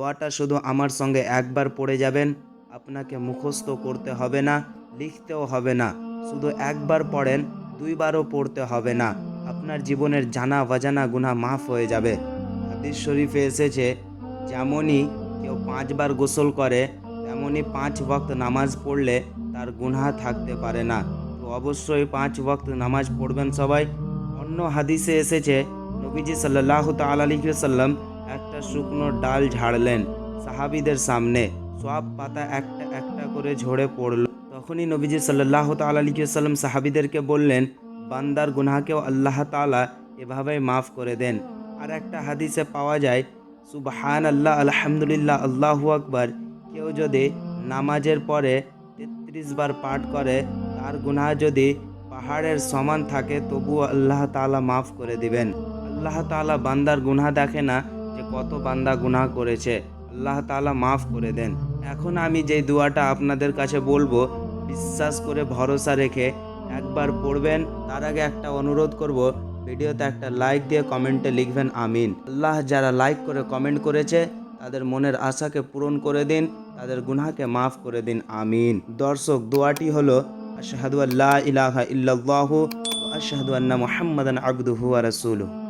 দোয়াটা শুধু আমার সঙ্গে একবার পড়ে যাবেন, আপনাকে মুখস্থ করতে হবে না, লিখতেও হবে না। শুধু একবার পড়েন, দুইবারও পড়তে হবে না। আপনার জীবনের জানা অজানা গুনাহ মাফ হয়ে যাবে। হাদিস শরীফে এসেছে, যেমনই কেউ 5 বার গোসল করে, তেমনই 5 ওয়াক্ত নামাজ পড়লে তার গুনাহ থাকতে পারে না। তো অবশ্যই 5 ওয়াক্ত নামাজ পড়বেন সবাই। অন্য হাদিসে এসেছে, নবীজি সাল্লাল্লাহু তাআলা আলাইহি ওয়াসাল্লাম একটা শুকনো ডাল ঝাড়লেন সাহাবীদের সামনে, সব পাতা একটা একটা করে ঝরে পড়ল। তখনই নবীজি সাল্লাল্লাহু তাআলা আলাইহি ওয়াসাল্লাম সাহাবীদেরকে বললেন, বান্দার গুনাহকেও আল্লাহ তাআলা এভাবে মাফ করে দেন। আর একটা হাদিসে পাওয়া যায়, সুবহানাল্লাহ, আলহামদুলিল্লাহ, আল্লাহু আকবার কেউ যদি নামাজের পরে 33 বার পাঠ করে, তার গুনাহ যদি পাহাড়ের সমান থাকে তবুও আল্লাহ তাআলা মাফ করে দিবেন। আল্লাহ তাআলা বান্দার গুনাহ দেখে না যে কত বান্দা গুনাহ করেছে, আল্লাহ তাআলা মাফ করে দেন। এখন আমি যেই দোয়াটা আপনাদের কাছে বলবো, বিশ্বাস করে ভরসা রেখে একবার পড়বেন। তার আগে একটা অনুরোধ করব, ভিডিওতে একটা লাইক দিয়ে কমেন্টে লিখবেন আমিন। আল্লাহ যারা লাইক করে কমেন্ট করেছে তাদের মনের আশাকে পূরণ করে দিন, তাদের গুনাহকে মাফ করে দিন, আমিন। দর্শক, দোয়াটি হলো, আশহাদু আল্লা ইলাহা ইল্লাল্লাহু ওয়া আশহাদু আন্না মুহাম্মাদান আবদুহু ওয়া রাসূলুহু।